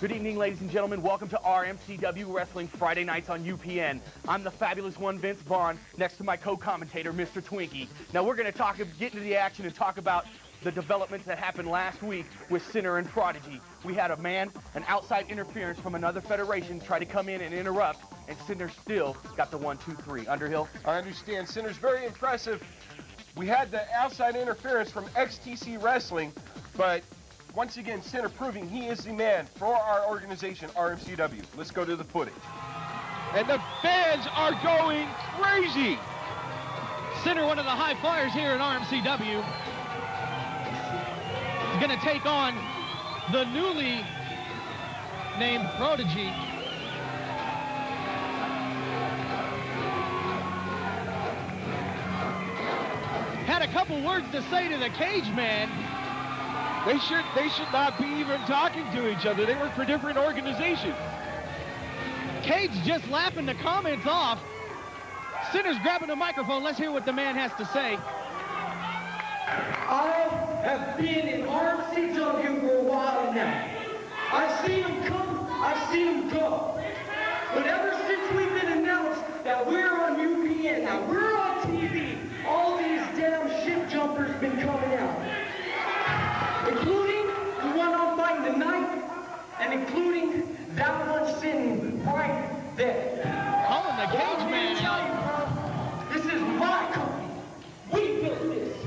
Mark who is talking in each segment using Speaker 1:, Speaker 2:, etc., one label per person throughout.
Speaker 1: Good evening, ladies and gentlemen. Welcome to RMCW Wrestling Friday nights on UPN. I'm the fabulous one, Vince Vaughn, next to my co-commentator, Mr. Twinkie. Now we're going to get into the action and talk about the developments that happened last week with Sinner and Prodigee. We had an outside interference from another federation try to come in and interrupt, and Sinner still got the 1, 2, 3. Underhill?
Speaker 2: I understand. Sinner's very impressive. We had the outside interference from XTC Wrestling, but once again, Sinner proving he is the man for our organization, RMCW. Let's go to the footage.
Speaker 3: And the fans are going crazy.
Speaker 4: Sinner, one of the high flyers here in RMCW, is going to take on the newly named Prodigee. Had a couple words to say to the cage man.
Speaker 3: They should not be even talking to each other. They work for different organizations.
Speaker 4: Cage just laughing the comments off. Sinner's grabbing the microphone. Let's hear what the man has to say.
Speaker 5: I have been in RMCW for a while now. I've seen him come, I've seen him go. But ever since we've been announced that we're on UPN, now we're on TV, all these damn shit jumpers been coming out. Including the one I'm fighting tonight, and including that one sitting right there.
Speaker 4: Calling the cage man out.
Speaker 5: This is my company. We built this.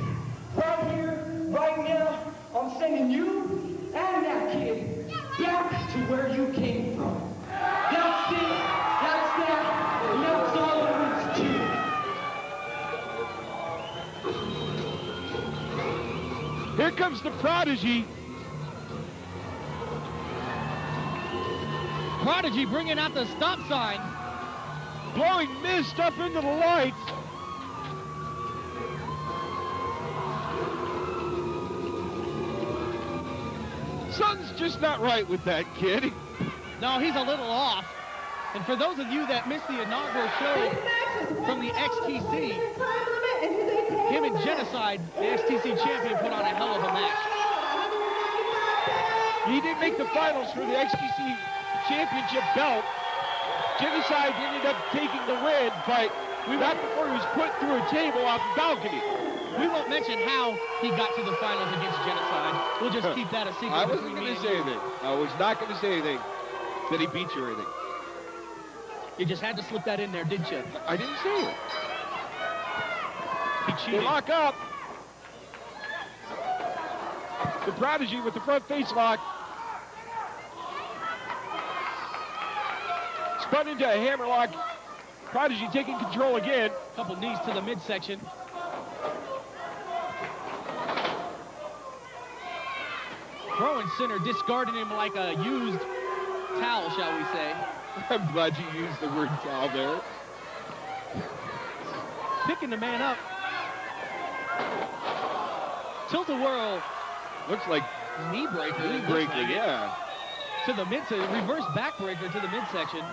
Speaker 5: Right here, right now, I'm sending you and that kid back to where you came from. That's it. That's that. And that's all there is to it.
Speaker 3: Here comes the Prodigee.
Speaker 4: Prodigee bringing out the stop sign.
Speaker 3: Blowing mist up into the lights. Something's just not right with that kid.
Speaker 4: No, he's a little off. And for those of you that missed the inaugural show from the XTC, him and Genocide, the XTC champion, put on a hell of a match.
Speaker 3: He didn't make the finals for the XTC championship belt. Genocide ended up taking the win, but not before he was put through a table off the balcony.
Speaker 4: We won't mention how he got to the finals against Genocide. We'll just keep that a secret.
Speaker 3: I wasn't going to say anything. I was not going to say anything that he beat you or anything.
Speaker 4: You just had to slip that in there, didn't you?
Speaker 3: I didn't say it.
Speaker 4: He cheated.
Speaker 3: They lock up. The Prodigee with the front face lock. Spun into a hammerlock. Prodigee taking control again.
Speaker 4: Couple knees to the midsection. Throwing Sinner, discarding him like a used towel, shall we say.
Speaker 3: I'm glad you used the word towel there.
Speaker 4: Picking the man up. Tilt-a-whirl.
Speaker 3: Looks like
Speaker 4: knee breaker.
Speaker 3: Knee breaker, yeah.
Speaker 4: To the midsection, reverse backbreaker to the midsection.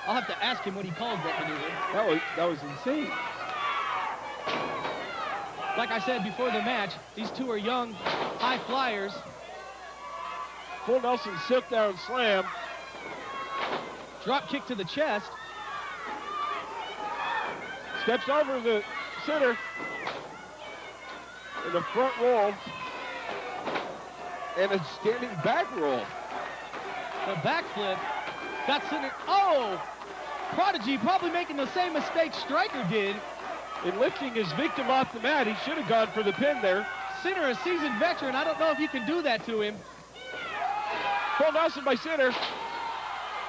Speaker 4: I'll have to ask him what he calls that maneuver.
Speaker 3: That was insane.
Speaker 4: Like I said before the match, these two are young, high flyers.
Speaker 3: Full Nelson sit down slam.
Speaker 4: Drop kick to the chest.
Speaker 3: Steps over the Sinner. In a front roll. And a standing back roll.
Speaker 4: The backflip. Got Sinner. Oh! Prodigee probably making the same mistake Stryker did.
Speaker 3: In lifting his victim off the mat, he should have gone for the pin there.
Speaker 4: Sinner, a seasoned veteran. I don't know if you can do that to him.
Speaker 3: Full Nelson by Sinner.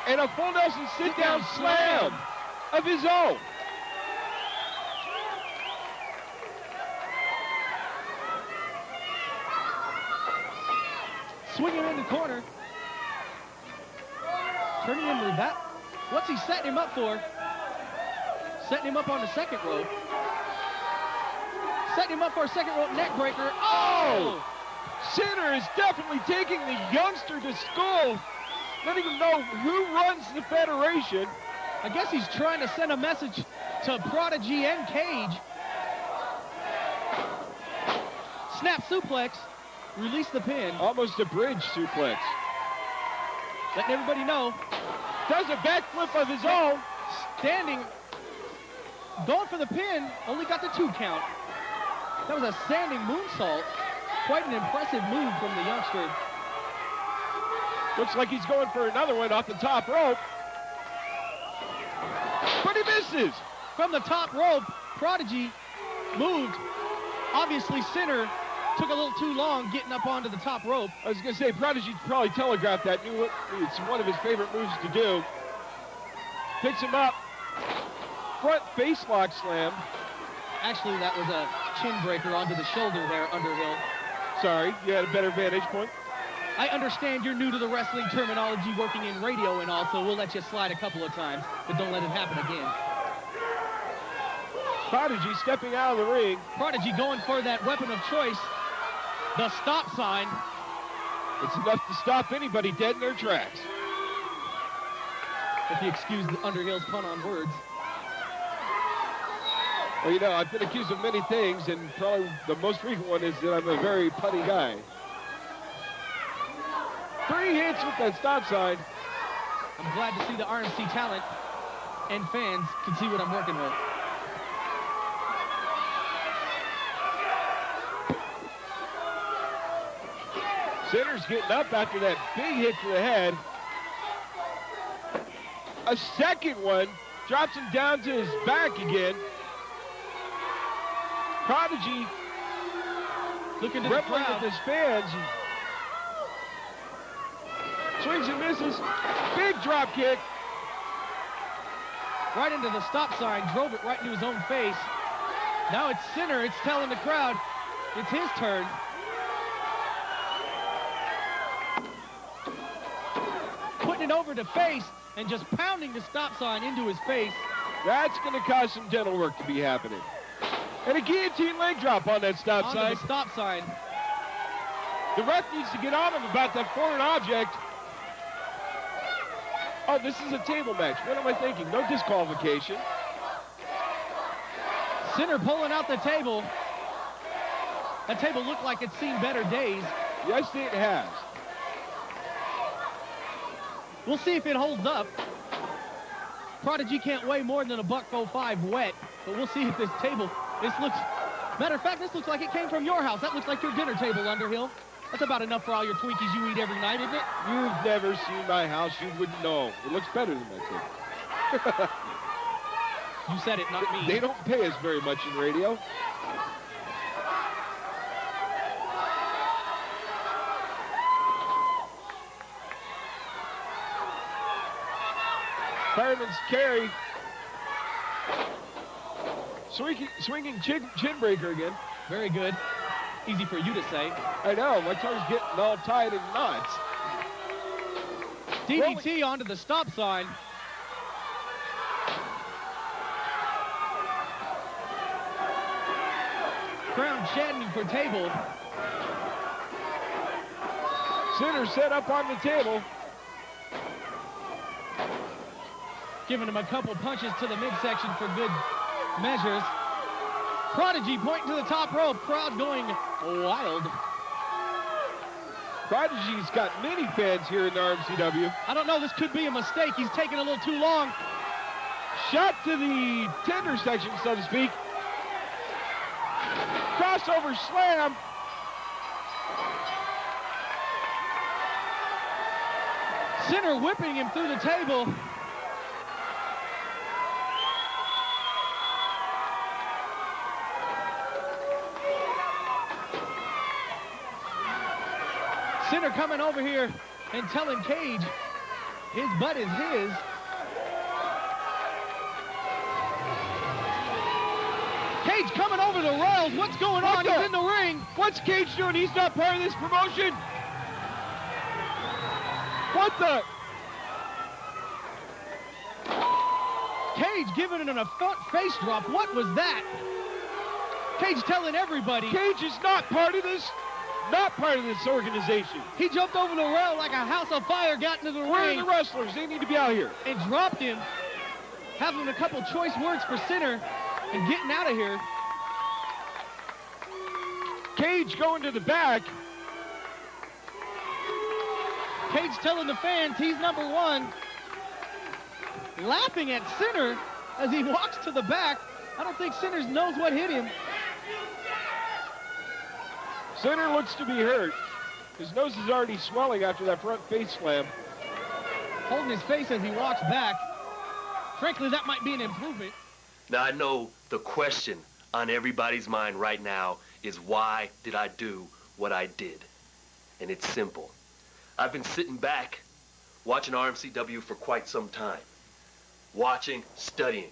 Speaker 3: And a full Nelson sit-down slam of his own.
Speaker 4: Swinging in the corner. Turning him back. What's he setting him up for? Setting him up on the second rope. Setting him up for a second rope neck breaker. Oh!
Speaker 3: Sinner is definitely taking the youngster to school. Letting him know who runs the federation.
Speaker 4: I guess he's trying to send a message to Prodigee and Cage. Snap suplex. Release the pin.
Speaker 3: Almost a bridge suplex.
Speaker 4: letting everybody know.
Speaker 3: Does a backflip of his own.
Speaker 4: Standing, going for the pin, only got the 2 count. That was a standing moonsault. Quite an impressive move from the youngster.
Speaker 3: Looks like he's going for another one off the top rope. But he misses.
Speaker 4: From the top rope, Prodigee moved. Obviously, Sinner took a little too long getting up onto the top rope.
Speaker 3: I was going to say, Prodigy probably telegraphed that. Knew it's one of his favorite moves to do. Picks him up. Front face lock slam.
Speaker 4: Actually, that was a chin breaker onto the shoulder there, Underhill.
Speaker 3: Sorry, you had a better vantage point.
Speaker 4: I understand you're new to the wrestling terminology, working in radio and all, so we'll let you slide a couple of times, but don't let it happen again.
Speaker 3: Prodigy stepping out of the ring.
Speaker 4: Prodigee going for that weapon of choice, the stop sign.
Speaker 3: It's enough to stop anybody dead in their tracks.
Speaker 4: If you excuse the Underhill's pun on words.
Speaker 3: Well, you know, I've been accused of many things, and probably the most frequent one is that I'm a very punny guy. 3 hits with that stop sign.
Speaker 4: I'm glad to see the RMC talent and fans can see what I'm working with.
Speaker 3: Sinner's getting up after that big hit to the head. A second one drops him down to his back again. Prodigee
Speaker 4: Looking to the
Speaker 3: reveling
Speaker 4: crowd.
Speaker 3: with his fans. Swings and misses. Big drop kick.
Speaker 4: Right into the stop sign, drove it right into his own face. Now it's Sinner, it's telling the crowd it's his turn. Putting it over to face and just pounding the stop sign into his face.
Speaker 3: That's going to cause some dental work to be happening. And a guillotine leg drop on that stop
Speaker 4: Onto
Speaker 3: sign.
Speaker 4: the stop sign.
Speaker 3: The ref needs to get on him about that foreign object. Oh, this is a table match. What am I thinking? No disqualification.
Speaker 4: Sinner pulling out the table. That table looked like it's seen better days.
Speaker 3: Yes, it has.
Speaker 4: We'll see if it holds up. Prodigee can't weigh more than $105 wet, but we'll see if this table, matter of fact, this looks like it came from your house. That looks like your dinner table, Underhill. That's about enough for all your Twinkies you eat every night, isn't it?
Speaker 3: You've never seen my house. You wouldn't know. It looks better than my table.
Speaker 4: You said it, not me.
Speaker 3: They don't pay us very much in radio. Fireman's carry. Swinging chin breaker again.
Speaker 4: Very good. Easy for you to say.
Speaker 3: I know, my tongue's getting all tied in knots.
Speaker 4: DDT onto the stop sign. Crown chanting for table.
Speaker 3: Sinner set up on the table.
Speaker 4: Giving him a couple punches to the midsection for good measures. Prodigee pointing to the top rope. Crowd going wild.
Speaker 3: Prodigy's got many fans here in the RMCW.
Speaker 4: I don't know, this could be a mistake. He's taking a little too long.
Speaker 3: Shot to the tender section, so to speak. Crossover slam.
Speaker 4: Sinner whipping him through the table. Sinner coming over here and telling Cage his butt is his. Cage coming over the rails. What's going on? He's in the ring.
Speaker 3: What's Cage doing? He's not part of this promotion. What the?
Speaker 4: Cage giving him a front face drop. What was that? Cage telling everybody.
Speaker 3: Cage is not part of this. Not part of this organization.
Speaker 4: He jumped over the rail like a house of fire, got into the
Speaker 3: Where are
Speaker 4: ring.
Speaker 3: the wrestlers? They need to be out here.
Speaker 4: And dropped him. Having a couple choice words for Sinner and getting out of here.
Speaker 3: Cage going to the back.
Speaker 4: Cage telling the fans he's number one. Laughing at Sinner as he walks to the back. I don't think Sinner knows what hit him.
Speaker 3: Sinner looks to be hurt. His nose is already swelling after that front face slam.
Speaker 4: Holding his face as he walks back. Frankly, that might be an improvement.
Speaker 6: Now, I know the question on everybody's mind right now is, why did I do what I did? And it's simple. I've been sitting back watching RMCW for quite some time. Watching, studying.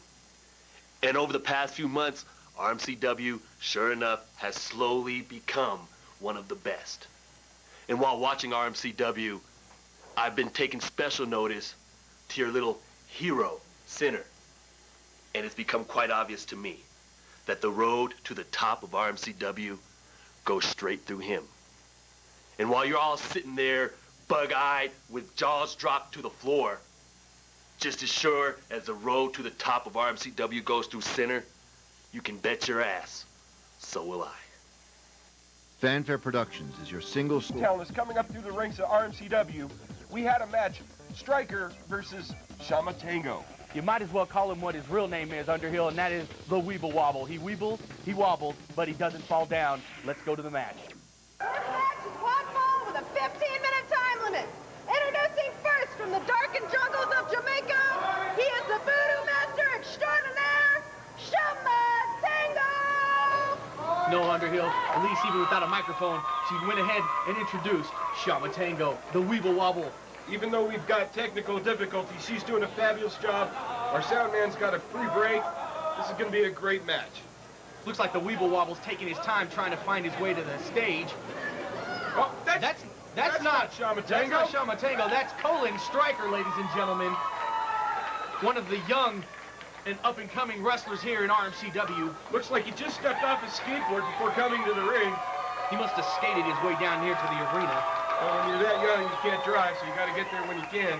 Speaker 6: And over the past few months, RMCW, sure enough, has slowly become one of the best. And while watching RMCW, I've been taking special notice to your little hero, Sinner. And it's become quite obvious to me that the road to the top of RMCW goes straight through him. And while you're all sitting there bug-eyed with jaws dropped to the floor, just as sure as the road to the top of RMCW goes through Sinner, you can bet your ass, so will I.
Speaker 7: Fanfare Productions is your single...
Speaker 2: Talent is coming up through the ranks of RMCW. We had a match, Striker versus Shauma Tango.
Speaker 1: You might as well call him what his real name is, Underhill, and that is the Weeble Wobble. He weebles, he wobbles, but he doesn't fall down. Let's go to the match.
Speaker 8: This match is quad ball with a 15-minute time limit. Introducing first from the darkened jungles of Jamaica, he is the voodoo master extraordinaire, Shauma Tango!
Speaker 1: No, Underhill, at least even without a microphone, she went ahead and introduced Shauma Tango, the Weeble Wobble.
Speaker 2: Even though we've got technical difficulties, she's doing a fabulous job. Our sound man's got a free break. This is going to be a great match.
Speaker 1: Looks like the Weeble Wobble's taking his time trying to find his way to the stage.
Speaker 2: Oh, that's not Shauma Tango.
Speaker 1: That's not Shauma Tango. That's Colin Striker, ladies and gentlemen. One of the young and up-and-coming wrestlers here in RMCW.
Speaker 2: Looks like he just stepped off his skateboard before coming to the ring.
Speaker 1: He must have skated his way down here to the arena.
Speaker 2: Well, when you're that young, you can't drive, so you got to get there when you can.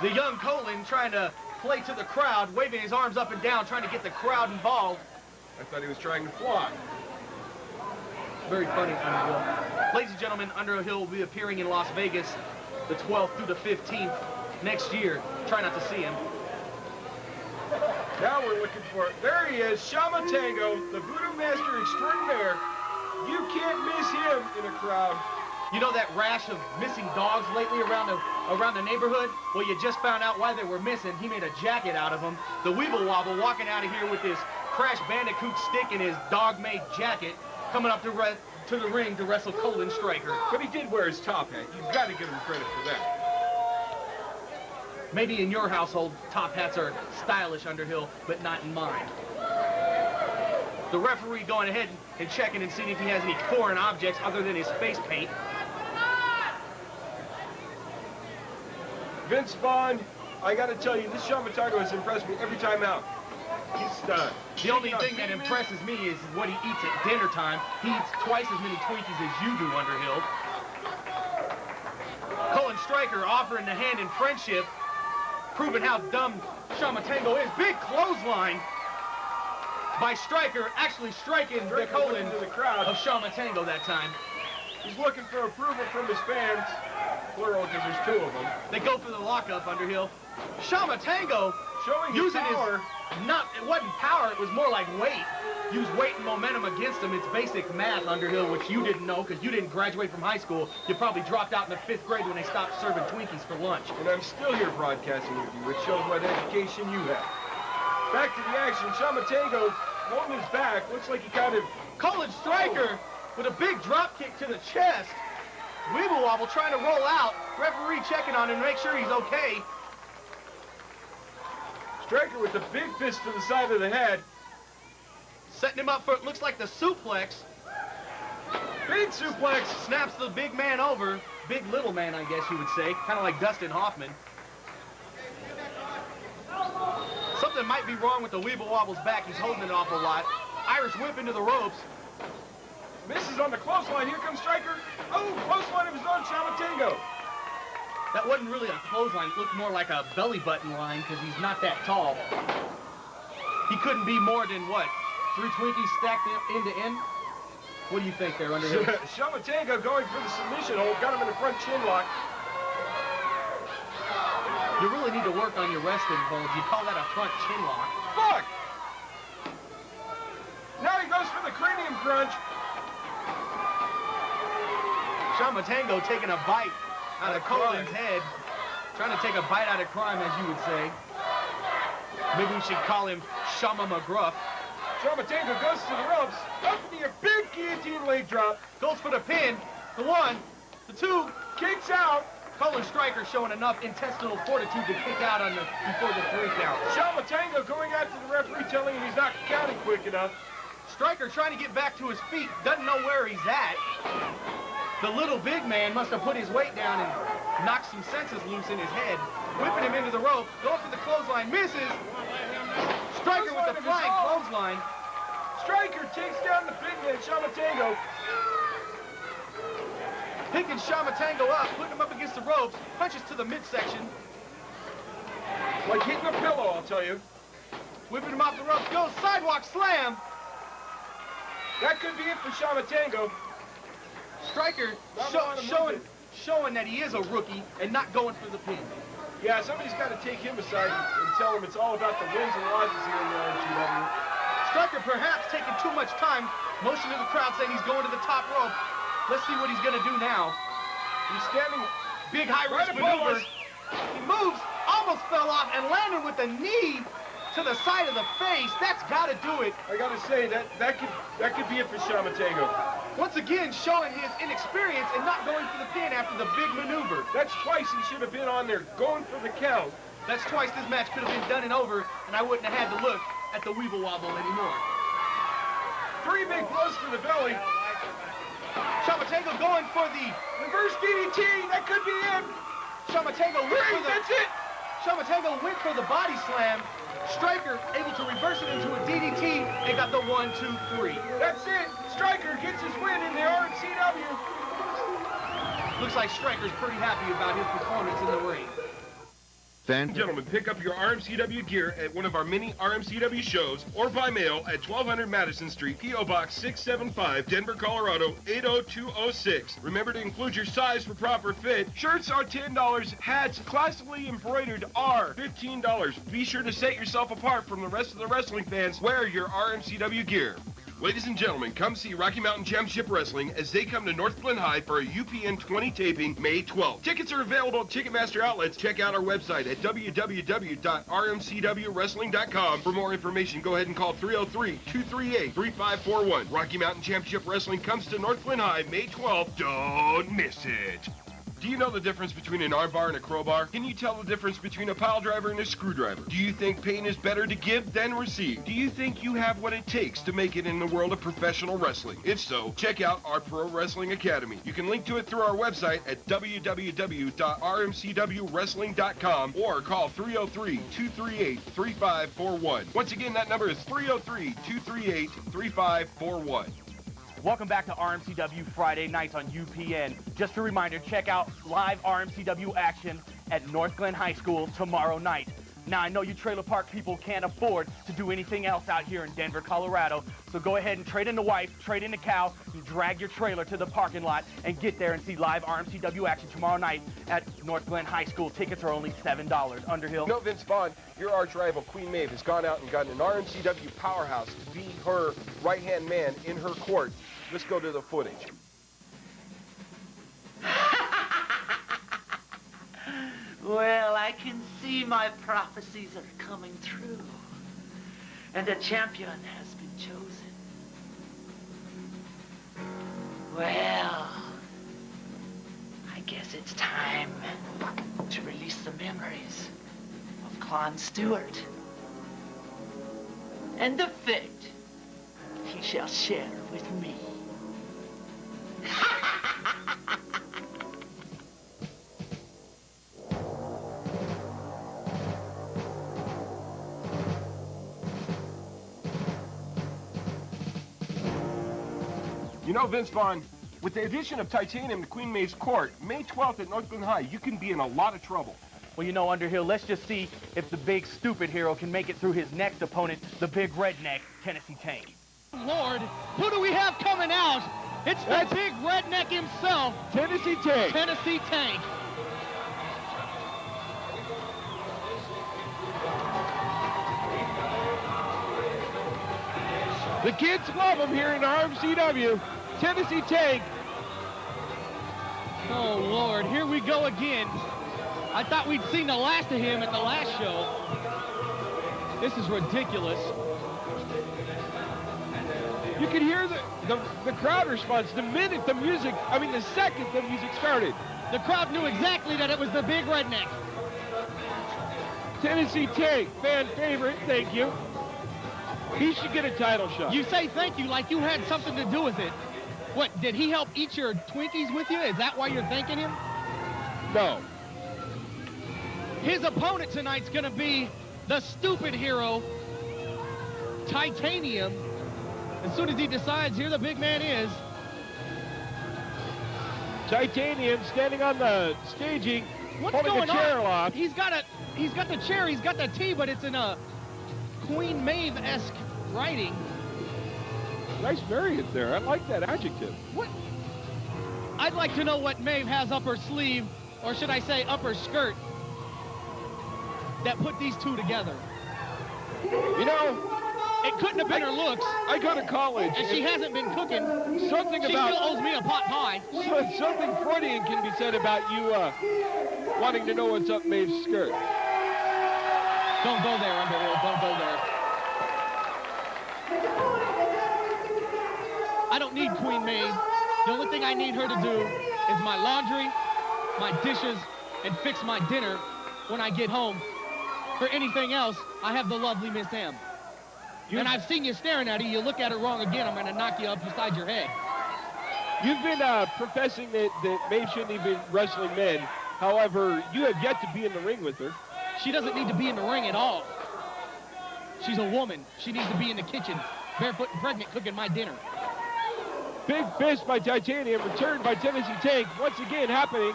Speaker 1: The young Colin trying to play to the crowd, waving his arms up and down, trying to get the crowd involved.
Speaker 2: I thought he was trying to fly.
Speaker 1: Very funny, Underhill. Ladies and gentlemen, Underhill will be appearing in Las Vegas the 12th through the 15th next year. Try not to see him.
Speaker 2: Now we're looking for, there he is, Shauma Tango, the voodoo master extraordinaire. You can't miss him in a crowd.
Speaker 1: You know that rash of missing dogs lately around the neighborhood? Well, you just found out why they were missing. He made a jacket out of them. The Weeble Wobble walking out of here with his Crash Bandicoot stick and his dog-made jacket, coming up to the ring to wrestle Colin Striker.
Speaker 2: But he did wear his top hat. You've got to give him credit for that.
Speaker 1: Maybe in your household, top hats are stylish, Underhill, but not in mine. The referee going ahead and checking and seeing if he has any foreign objects other than his face paint.
Speaker 2: Vince Vaughn, I got to tell you, this Shauma Tango has impressed me every time out. He's stunned.
Speaker 1: The only thing that impresses me is what he eats at dinner time. He eats twice as many Twinkies as you do, Underhill. Colin Striker offering the hand in friendship, proving how dumb Shauma Tango is. Big clothesline by Striker, actually striking the Colin
Speaker 2: into the crowd
Speaker 1: of Shauma Tango that time.
Speaker 2: He's looking for approval from his fans, plural because there's two of them.
Speaker 1: They go for the lockup, Underhill. Shauma Tango
Speaker 2: showing his
Speaker 1: using
Speaker 2: power.
Speaker 1: It wasn't power, it was more like weight. Use weight and momentum against him. It's basic math, Underhill, which you didn't know because you didn't graduate from high school. You probably dropped out in the 5th grade when they stopped serving Twinkies for lunch.
Speaker 2: And I'm still here broadcasting with you, which shows what education you have. Back to the action. Shauma Tango holding his back. Looks like he kind of...
Speaker 1: Colin Striker with a big drop kick to the chest. Weeble Wobble trying to roll out. Referee checking on him to make sure he's okay.
Speaker 2: Striker with the big fist to the side of the head.
Speaker 1: Setting him up for, it looks like the suplex.
Speaker 2: Big suplex.
Speaker 1: Snaps the big man over. Big little man, I guess you would say. Kind of like Dustin Hoffman. Something might be wrong with the Weeble Wobble's back. He's holding it off a lot. Irish whip into the ropes.
Speaker 2: Misses on the clothesline. Here comes Striker. Oh, clothesline of his own, Shauma Tango.
Speaker 1: That wasn't really a clothesline. It looked more like a belly button line because he's not that tall. He couldn't be more than, what, 3 Twinkies stacked end to end? What do you think there, Underhill?
Speaker 2: Shauma Tango going for the submission hold. Got him in the front chin lock.
Speaker 1: You really need to work on your wrestling holds. You call that a front chin lock.
Speaker 2: Fuck! Now he goes for the cranium crunch.
Speaker 1: Shauma Tango taking a bite out of Colin's head. Trying to take a bite out of crime, as you would say. Maybe we should call him Shauma McGruff.
Speaker 2: Shauma Tango goes to the ropes. Up into your big guillotine leg drop.
Speaker 1: Goes for the pin. The one, the two.
Speaker 2: Kicks out.
Speaker 1: Colin Stryker showing enough intestinal fortitude to kick out on before the 3 count.
Speaker 2: Shauma Tango going after the referee, telling him he's not counting quick enough.
Speaker 1: Stryker trying to get back to his feet, doesn't know where he's at. The little big man must have put his weight down and knocked some senses loose in his head. Whipping him into the rope, going for the clothesline, misses. Stryker with the flying clothesline.
Speaker 2: Stryker takes down the big man, Shauma Tango.
Speaker 1: Picking Shauma Tango up, putting him up against the ropes, punches to the midsection.
Speaker 2: Like hitting a pillow, I'll tell you.
Speaker 1: Whipping him off the ropes, goes sidewalk slam.
Speaker 2: That could be it for Shauma Tango.
Speaker 1: Stryker showing that he is a rookie and not going for the pin.
Speaker 2: Yeah, somebody's got to take him aside and tell him it's all about the wins and losses here in the RMCW.
Speaker 1: Stryker perhaps taking too much time, motion to the crowd saying he's going to the top rope. Let's see what he's going to do now.
Speaker 2: He's standing
Speaker 1: big high-risk maneuver. He moves, almost fell off, and landed with a knee to the side of the face. That's got to do it.
Speaker 2: I got to say, that could be it for Shauma Tango.
Speaker 1: Once again, showing his inexperience and not going for the pin after the big maneuver.
Speaker 2: That's twice he should have been on there, going for the count.
Speaker 1: That's twice this match could have been done and over, and I wouldn't have had to look at the Weeble Wobble anymore.
Speaker 2: 3 big blows to the belly.
Speaker 1: Shauma Tango going for the
Speaker 2: reverse DDT. That could be it.
Speaker 1: Shauma Tango went for the...
Speaker 2: That's it.
Speaker 1: Shauma Tango went for the body slam. Stryker able to reverse it into a DDT and got the 1, 2, 3.
Speaker 2: That's it. Stryker gets his win in the RMCW.
Speaker 1: Looks like Stryker's pretty happy about his performance in the ring.
Speaker 2: Gentlemen, pick up your RMCW gear at one of our many RMCW shows or by mail at 1200 Madison Street, P.O. Box 675, Denver, Colorado 80206. Remember to include your size for proper fit. Shirts are $10. Hats, classically embroidered, are $15. Be sure to set yourself apart from the rest of the wrestling fans. Wear your RMCW gear. Ladies and gentlemen, come see Rocky Mountain Championship Wrestling as they come to North Glen High for a UPN 20 taping May 12th. Tickets are available at Ticketmaster outlets. Check out our website at www.rmcwwrestling.com. For more information, go ahead and call 303-238-3541. Rocky Mountain Championship Wrestling comes to North Glen High May 12th. Don't miss it. Do you know the difference between an arm bar and a crowbar? Can you tell the difference between a pile driver and a screwdriver? Do you think pain is better to give than receive? Do you think you have what it takes to make it in the world of professional wrestling? If so, check out our Pro Wrestling Academy. You can link to it through our website at www.rmcwwrestling.com or call 303-238-3541. Once again, that number is 303-238-3541.
Speaker 1: Welcome back to RMCW Friday nights on UPN. Just a reminder, check out live RMCW action at North Glen High School tomorrow night. Now, I know you trailer park people can't afford to do anything else out here in Denver, Colorado, so go ahead and trade in the wife, trade in the cow, and drag your trailer to the parking lot and get there and see live RMCW action tomorrow night at North Glen High School. Tickets are only $7. Underhill?
Speaker 2: No, Vince Vaughn, your arch rival, Queen Maeve, has gone out and gotten an RMCW powerhouse to be her right-hand man in her court. Let's go to the footage.
Speaker 9: Well, I can see my prophecies are coming true. And a champion has been chosen. Well, I guess it's time to release the memories of Con Stewart. And the fate he shall share with me.
Speaker 2: You know, Vince Vaughn, with the addition of titanium to Queen Maeve's court, May 12th at North Glen High, you can be in a lot of trouble.
Speaker 1: Well, you know, Underhill, let's just see if the big stupid hero can make it through his next opponent, the big redneck, Tennessee Tank.
Speaker 4: Lord, who do we have coming out? It's the big redneck himself,
Speaker 3: Tennessee Tank.
Speaker 4: Tennessee Tank.
Speaker 3: The kids love him here in RMCW. Tennessee Tank.
Speaker 4: Oh, Lord, here we go again. I thought we'd seen the last of him at the last show. This is ridiculous.
Speaker 3: You can hear the crowd response the second the music started.
Speaker 4: The crowd knew exactly that it was the big redneck.
Speaker 3: Tennessee Tank, fan favorite, thank you. He should get a title shot.
Speaker 4: You say thank you like you had something to do with it. What, did he help eat your Twinkies with you? Is that why you're thanking him?
Speaker 3: No.
Speaker 4: His opponent tonight's gonna be the stupid hero, Titanium. As soon as he decides, here the big man is.
Speaker 3: Titanium standing on the staging,
Speaker 4: What's
Speaker 3: holding
Speaker 4: going
Speaker 3: a chair
Speaker 4: on?
Speaker 3: aloft.
Speaker 4: He's got the chair, he's got the T, but it's in a Queen Maeve-esque writing.
Speaker 3: Nice variant there. I like that adjective.
Speaker 4: What? I'd like to know what Maeve has up her sleeve, or should I say up her skirt, that put these two together.
Speaker 3: You know,
Speaker 4: it couldn't have been her looks.
Speaker 3: I go to college.
Speaker 4: And she hasn't been cooking.
Speaker 3: Something
Speaker 4: she
Speaker 3: about,
Speaker 4: still owes me a pot pie.
Speaker 3: Something Freudian can be said about you wanting to know what's up Maeve's skirt.
Speaker 4: Don't go there, Underhill. Don't go there. I don't need Queen Maeve. The only thing I need her to do is my laundry, my dishes, and fix my dinner when I get home. For anything else, I have the lovely Miss M. And I've seen you staring at her. You look at her wrong again, I'm going to knock you up beside your head.
Speaker 3: You've been professing that Maeve shouldn't even wrestling men. However, you have yet to be in the ring with her.
Speaker 4: She doesn't need to be in the ring at all. She's a woman. She needs to be in the kitchen, barefoot and pregnant, cooking my dinner.
Speaker 3: Big fist by Titanium, returned by Tennessee Tank. Once again happening.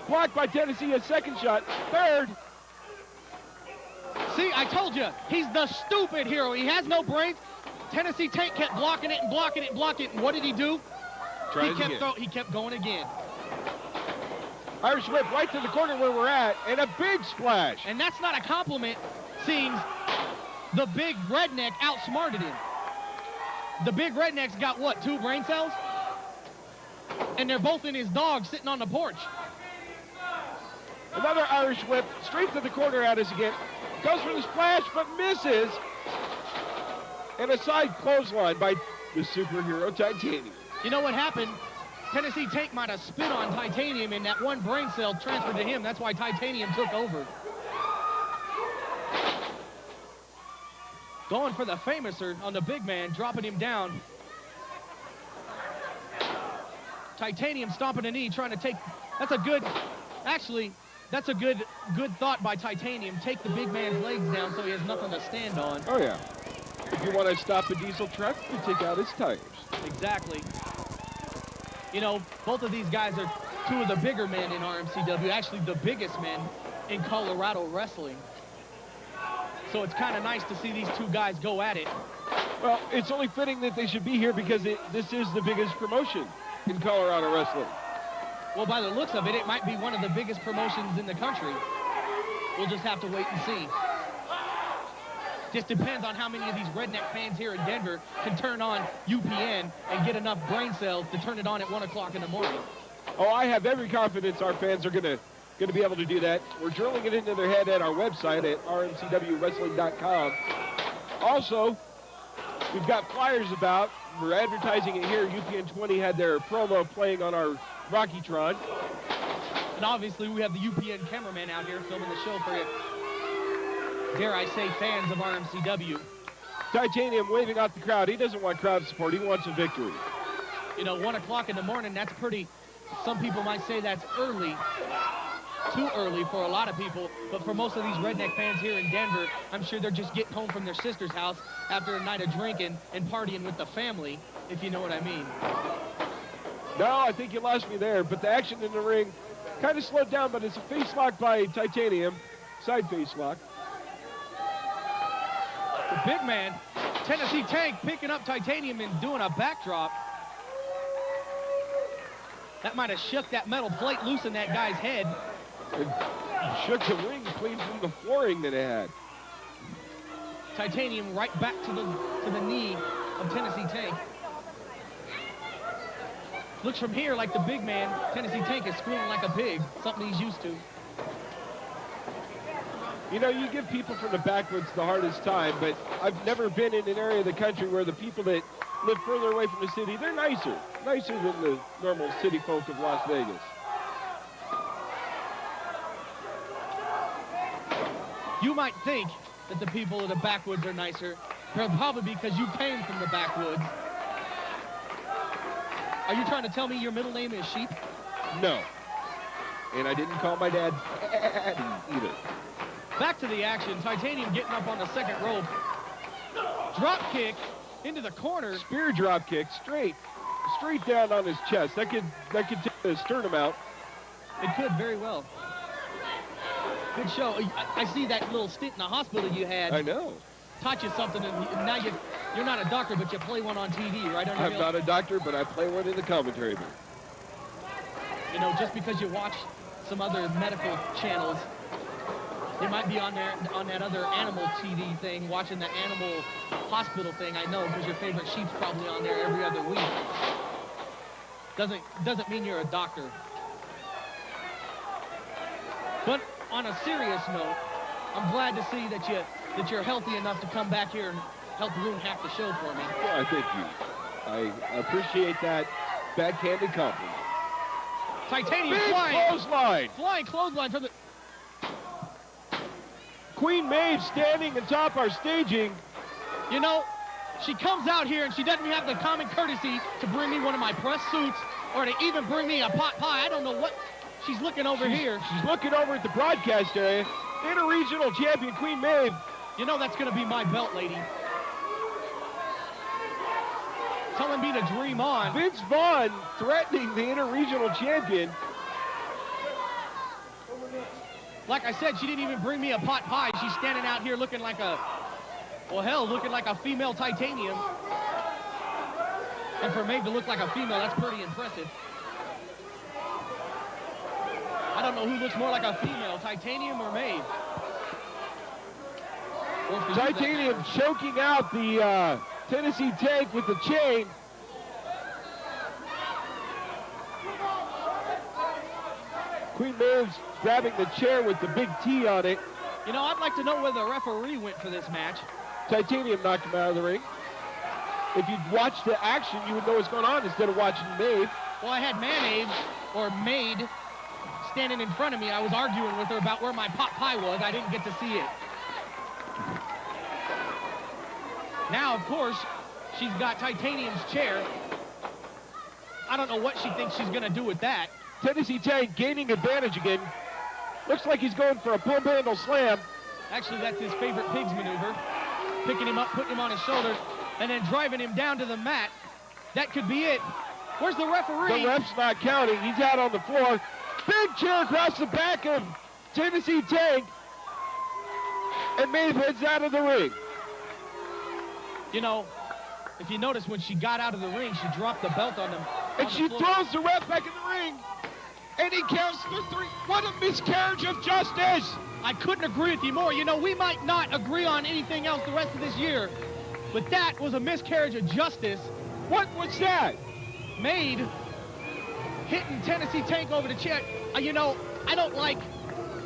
Speaker 3: Blocked by Tennessee, a second shot. Third.
Speaker 4: See, I told you, he's the stupid hero. He has no brains. Tennessee Tank kept blocking it and blocking it and blocking it. And what did he do? He kept going again.
Speaker 3: Irish whip right to the corner where we're at, and a big splash.
Speaker 4: And that's not a compliment, seems the big redneck outsmarted him. The big redneck's got, what, 2 brain cells? And they're both in his dog sitting on the porch.
Speaker 3: Another Irish whip, straight to the corner at us again. Goes for the splash, but misses. And a side clothesline by the superhero Titanium.
Speaker 4: You know what happened? Tennessee Tank might have spit on Titanium, and that one brain cell transferred to him. That's why Titanium took over. Going for the famouser on the big man, dropping him down. Titanium stomping a knee, trying to take... That's a good... Actually, that's a good thought by Titanium. Take the big man's legs down so he has nothing to stand on.
Speaker 3: Oh, yeah. If you want to stop a diesel truck, you take out his tires.
Speaker 4: Exactly. You know, both of these guys are 2 of the bigger men in RMCW, actually the biggest men in Colorado wrestling. So it's kind of nice to see these 2 guys go at it.
Speaker 3: Well, it's only fitting that they should be here because this is the biggest promotion in Colorado wrestling.
Speaker 4: Well, by the looks of it, it might be one of the biggest promotions in the country. We'll just have to wait and see. Just depends on how many of these redneck fans here in Denver can turn on UPN and get enough brain cells to turn it on at 1 o'clock in the morning.
Speaker 3: Oh, I have every confidence our fans are going to be able to do that. We're drilling it into their head at our website at rmcwwrestling.com. Also, we've got flyers about. We're advertising it here. UPN 20 had their promo playing on our Rockytron.
Speaker 4: And obviously, we have the UPN cameraman out here filming the show for you. Dare I say, fans of RMCW.
Speaker 3: Titanium waving out the crowd. He doesn't want crowd support. He wants a victory.
Speaker 4: You know, 1 o'clock in the morning, that's pretty, some people might say that's early. Too early for a lot of people, but for most of these redneck fans here in Denver, I'm sure they're just getting home from their sister's house after a night of drinking and partying with the family, if you know what I mean.
Speaker 3: No, I think you lost me there, but the action in the ring kind of slowed down, but it's a face lock by Titanium. Side face lock.
Speaker 4: The big man, Tennessee Tank, picking up Titanium and doing a backdrop. That might have shook that metal plate loose in that guy's head.
Speaker 3: And shook the ring clean from the flooring that it had.
Speaker 4: Titanium right back to the knee of Tennessee Tank. Looks from here like the big man, Tennessee Tank, is squealing like a pig, something he's used to.
Speaker 3: You know, you give people from the backwoods the hardest time, but I've never been in an area of the country where the people that live further away from the city, they're nicer than the normal city folk of Las Vegas.
Speaker 4: You might think that the people of the backwoods are nicer, probably because you came from the backwoods. Are you trying to tell me your middle name is Sheep?
Speaker 3: No. And I didn't call my dad Daddy either.
Speaker 4: Back to the action. Titanium getting up on the second rope. Drop kick into the corner.
Speaker 3: Spear drop kick straight down on his chest. That could take the sternum out.
Speaker 4: It could very well. Good show. I see that little stint in the hospital you had.
Speaker 3: I know.
Speaker 4: Taught you something, and now you're not a doctor, but you play one on TV, right?
Speaker 3: I'm not a doctor, but I play one in the commentary booth.
Speaker 4: You know, just because you watch some other medical channels, you might be on there on that other animal TV thing, watching the animal hospital thing. I know, because your favorite sheep's probably on there every other week. Doesn't mean you're a doctor. But on a serious note, I'm glad to see that you're healthy enough to come back here and help ruin half the show for me.
Speaker 3: Well, thank you. I appreciate that backhanded compliment.
Speaker 4: Titanium
Speaker 3: Big
Speaker 4: flying.
Speaker 3: Clothesline.
Speaker 4: Flying clothesline from the...
Speaker 3: Queen Maeve standing atop our staging.
Speaker 4: You know, she comes out here and she doesn't have the common courtesy to bring me one of my press suits or to even bring me a pot pie. I don't know what she's looking over here.
Speaker 3: She's looking over at the broadcast area. Inter-regional champion Queen Maeve.
Speaker 4: You know that's going to be my belt, lady. Telling me to dream on.
Speaker 3: Vince Vaughn threatening the inter-regional champion.
Speaker 4: Like I said, she didn't even bring me a pot pie. She's standing out here looking like looking like a female Titanium. And for Maeve to look like a female, that's pretty impressive. I don't know who looks more like a female, Titanium or Maeve.
Speaker 3: Titanium choking out the Tennessee Tank with the chain. Queen Maeve's grabbing the chair with the big T on it.
Speaker 4: You know, I'd like to know where the referee went for this match.
Speaker 3: Titanium knocked him out of the ring. If you'd watched the action, you would know what's going on instead of watching Maeve.
Speaker 4: Well, I had Maeve, or Maid, standing in front of me. I was arguing with her about where my pot pie was. I didn't get to see it. Now, of course, she's got Titanium's chair. I don't know what she thinks she's going to do with that.
Speaker 3: Tennessee Tank gaining advantage again. Looks like he's going for a pull handle slam.
Speaker 4: Actually, that's his favorite pigs maneuver. Picking him up, putting him on his shoulder, and then driving him down to the mat. That could be it. Where's the referee?
Speaker 3: The ref's not counting. He's out on the floor. Big chair across the back of Tennessee Tank. And Maeve heads out of the ring.
Speaker 4: You know, if you notice when she got out of the ring, she dropped the belt on him.
Speaker 3: And she throws the ref back in the ring. And he counts the 3. What a miscarriage of justice.
Speaker 4: I couldn't agree with you more. You know, we might not agree on anything else the rest of this year, but that was a miscarriage of justice.
Speaker 3: What was that?
Speaker 4: Maeve hitting Tennessee Tank over the chest. You know, I don't like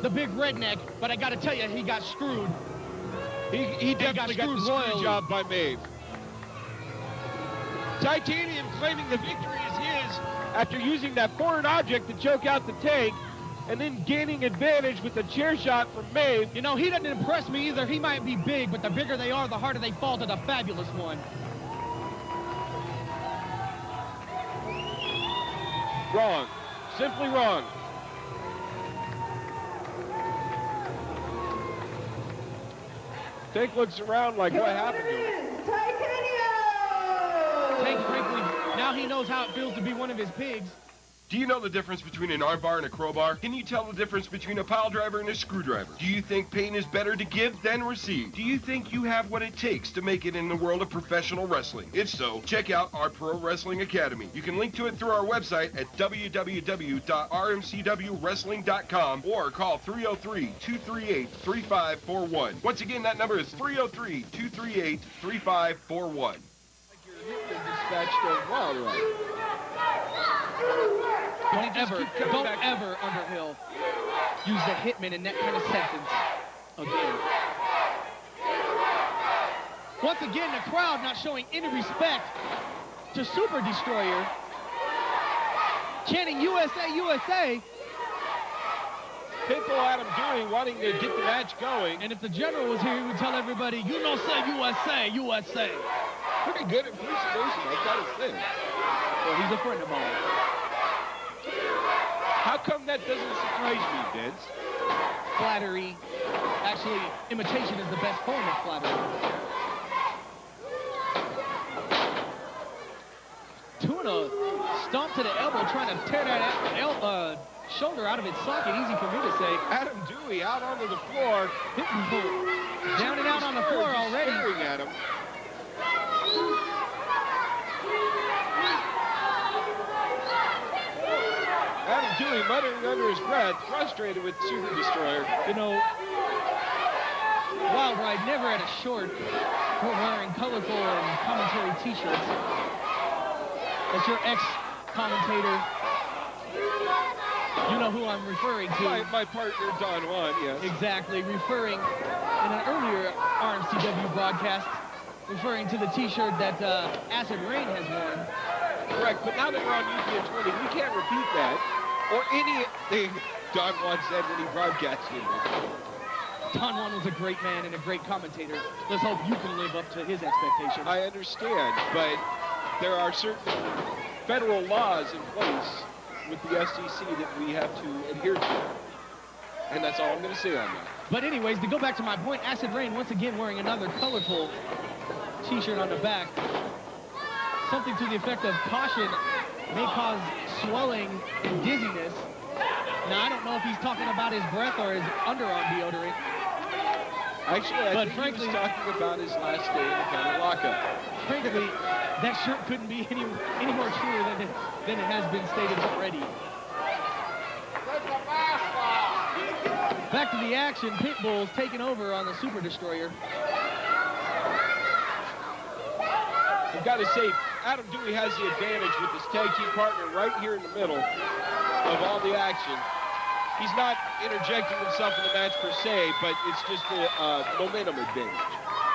Speaker 4: the big redneck, but I got to tell you, he got screwed.
Speaker 3: He definitely got the screw job by Maeve. Titanium claiming the victory is his after using that foreign object to choke out the Tank and then gaining advantage with a chair shot from Maeve.
Speaker 4: You know, he doesn't impress me either. He might be big, but the bigger they are, the harder they fall to the fabulous one.
Speaker 3: Wrong. Simply wrong. Tank looks around like what happened to him.
Speaker 4: Tank, frankly, now he knows how it feels to be one of his pigs.
Speaker 2: Do you know the difference between an arm bar and a crowbar? Can you tell the difference between a pile driver and a screwdriver? Do you think pain is better to give than receive? Do you think you have what it takes to make it in the world of professional wrestling? If so, check out our Pro Wrestling Academy. You can link to it through our website at www.rmcwwrestling.com or call 303-238-3541. Once again, that number is 303-238-3541.
Speaker 3: Dispatched a Wild Ride.
Speaker 4: Don't ever, Underhill, use the Hitman in that kind of sentence again. Once again, the crowd not showing any respect to Super Destroyer, chanting USA, USA.
Speaker 3: Pitbull Adam Dewey wanting to get the match going.
Speaker 4: And if the general was here, he would tell everybody, you know, say USA, USA.
Speaker 3: Pretty good impersonation, I gotta say.
Speaker 4: Well, he's a friend of mine.
Speaker 3: How come that doesn't surprise me, Vince?
Speaker 4: Flattery. Actually, imitation is the best form of flattery. Doing a stomp to the elbow, trying to tear that shoulder out of its socket. Easy for me to say.
Speaker 3: Adam Dewey out onto the floor.
Speaker 4: Down and out on the floor already.
Speaker 3: Staring at him. Adam Dewey muttering under his breath, frustrated with Super Destroyer.
Speaker 4: You know, Wild Ride never had a short for wearing colorful and commentary t-shirts. That's your ex-commentator. You know who I'm referring to.
Speaker 3: My partner, Don Juan, yes.
Speaker 4: Exactly, referring in an earlier RMCW broadcast, referring to the t-shirt that Acid Rain has worn.
Speaker 3: Correct, but now that we're on UPN 20, we can't repeat that, or anything Don Juan said when he broadcasted it.
Speaker 4: Don Juan was a great man and a great commentator. Let's hope you can live up to his expectations.
Speaker 3: I understand, but there are certain federal laws in place with the SEC that we have to adhere to. And that's all I'm going to say on that.
Speaker 4: But anyways, to go back to my point, Acid Rain once again wearing another colorful t-shirt on the back. Something to the effect of caution may cause swelling and dizziness. Now, I don't know if he's talking about his breath or his underarm deodorant.
Speaker 3: Actually, I think he was talking about his last day in the county lockup.
Speaker 4: Frankly, that shirt couldn't be any more true than it has been stated already. Back to the action. Pitbull's taking over on the Super Destroyer.
Speaker 3: I've got to say, Adam Dewey has the advantage with his tag team partner right here in the middle of all the action. He's not interjecting himself in the match per se, but it's just a momentum advantage.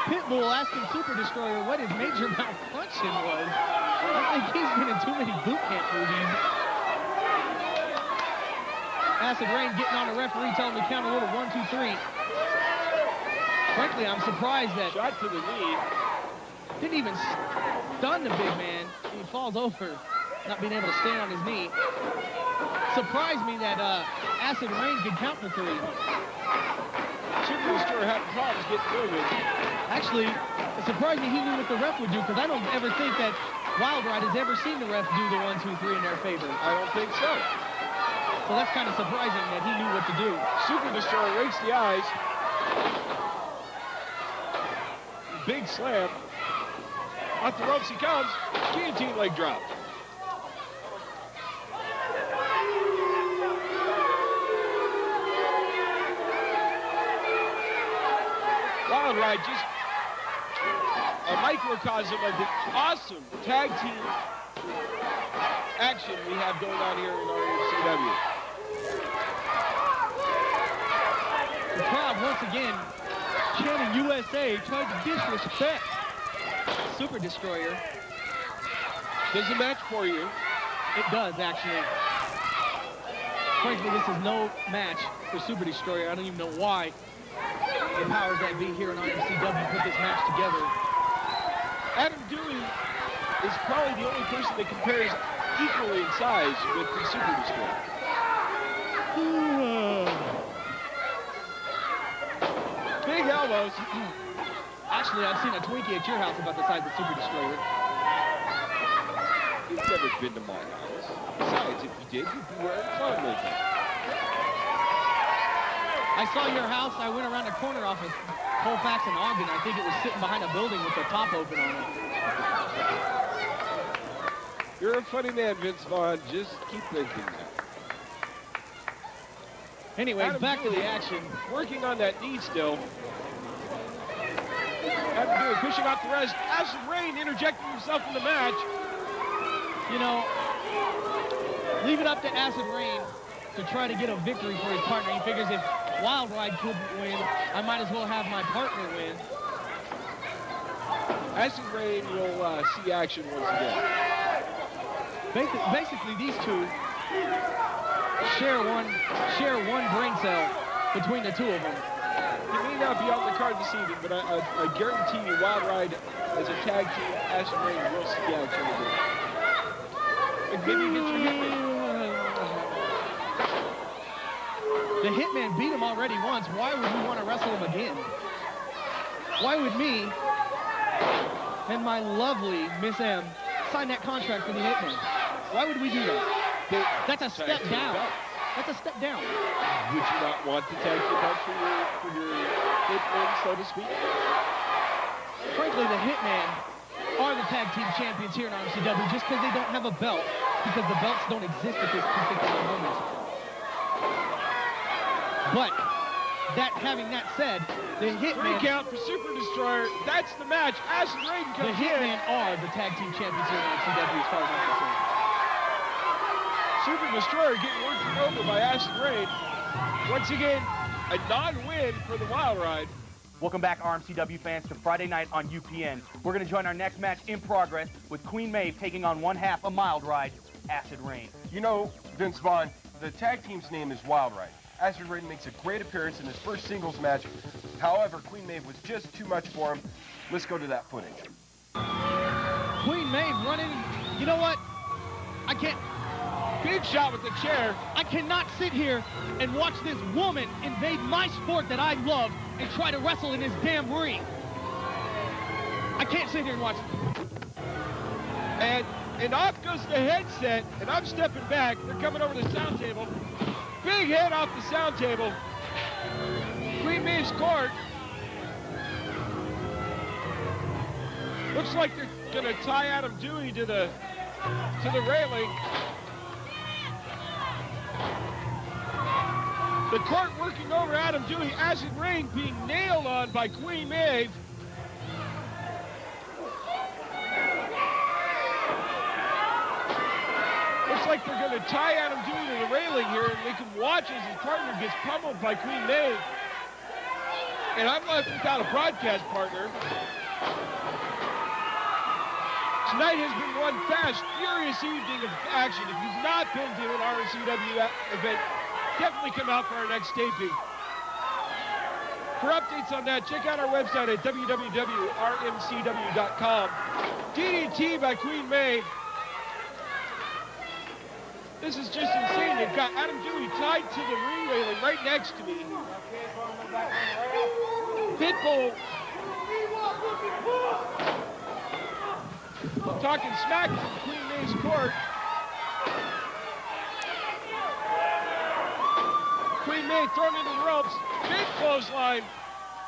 Speaker 4: Pitbull asking Super Destroyer what his major malfunction was. I think he's been in too many boot camp movies. Acid Rain getting on the referee, telling him to count a little 1, 2, 3. Frankly, I'm surprised that
Speaker 3: shot to the knee
Speaker 4: didn't even stun the big man. He falls over, not being able to stand on his knee. Surprised me that Acid Rain could count to 3.
Speaker 3: Super Destroyer having problems getting moving.
Speaker 4: Actually, it surprised me he knew what the ref would do, because I don't ever think that Wild Ride has ever seen the ref do the 1, 2, 3 in their favor.
Speaker 3: I don't think so.
Speaker 4: So that's kind of surprising that he knew what to do.
Speaker 3: Super Destroyer rakes the eyes. Big slam. Off the ropes he comes. Guillotine leg drop. Wild Ride just a microcosm of the awesome tag team action we have going on here in RMCW.
Speaker 4: The crowd once again chanting USA, trying to disrespect Super Destroyer.
Speaker 3: Does the match for you?
Speaker 4: It does, actually. Frankly, this is no match for Super Destroyer. I don't even know why the powers that be here in RMCW put this match together.
Speaker 3: Adam Dewey is probably the only person that compares equally in size with the Super Destroyer. Big elbows.
Speaker 4: Actually, I've seen a Twinkie at your house about the size of Super Destroyer.
Speaker 3: It's never been to my house. Besides, if you did, you'd be wearing clown makeup.
Speaker 4: I saw your house. I went around the corner off of Colfax and Ogden. I think it was sitting behind a building with the top open on it.
Speaker 3: You're a funny man, Vince Vaughn. Just keep thinking that.
Speaker 4: Anyways, back to the action.
Speaker 3: Working on that knee still. Adam Dewey pushing off the rest. Acid Rain interjecting himself in the match.
Speaker 4: You know, leave it up to Acid Rain to try to get a victory for his partner. He figures if Wild Ride couldn't win, I might as well have my partner win.
Speaker 3: Acid Rain will see action once again.
Speaker 4: Basically, these two share one brain cell between the two of them.
Speaker 3: He may not be on the card this evening, but I guarantee you Wild Ride as a tag team, Acid Rain will see action again. Like maybe against your Hitman.
Speaker 4: The Hitman beat him already once. Why would we want to wrestle him again? Why would me and my lovely Miss M sign that contract for the Hitman? Why would we do that? That's a step down. That's a step down.
Speaker 3: Would you not want the tag team belt for your Hitman, so to speak?
Speaker 4: Frankly, the Hitman are the tag team champions here in RMCW just because they don't have a belt, because the belts don't exist at this particular moment. But having that said, the Hitman...
Speaker 3: 3 count for Super Destroyer. That's the match. Acid Rain comes in.
Speaker 4: The Hitman are the tag team champions here in RMCW as far as I'm concerned.
Speaker 3: Super Destroyer getting worked over by Acid Rain. Once again, a non-win for the Wild Ride.
Speaker 1: Welcome back, RMCW fans, to Friday night on UPN. We're going to join our next match in progress with Queen Maeve taking on one half a Mild Ride, Acid Rain.
Speaker 2: You know, Vince Vaughn, the tag team's name is Wild Ride. Acid Rain makes a great appearance in his first singles match. However, Queen Maeve was just too much for him. Let's go to that footage.
Speaker 4: Queen Maeve running. You know what? I can't.
Speaker 3: Big shot with the chair.
Speaker 4: I cannot sit here and watch this woman invade my sport that I love and try to wrestle in this damn ring. I can't sit here and watch it.
Speaker 3: And off goes the headset, and I'm stepping back. They're coming over the sound table. Big hit off the sound table. Queen Maeve's court. Looks like they're gonna tie Adam Dewey to the railing. The court working over Adam Dewey. Acid Rain being nailed on by Queen Maeve. Looks like they're going to tie Adam Dewey to the railing here and make him watch as his partner gets pummeled by Queen Maeve. And I'm left without a broadcast partner. Tonight has been one fast, furious evening of action. If you've not been to an RMCW event, definitely come out for our next taping. For updates on that, check out our website at www.rmcw.com. DDT by Queen Maeve. This is just insane. They've got Adam Dewey tied to the ring railing right next to me. Pitbull talking smack from Queen Maeve's court. Queen Maeve thrown into the ropes. Big clothesline.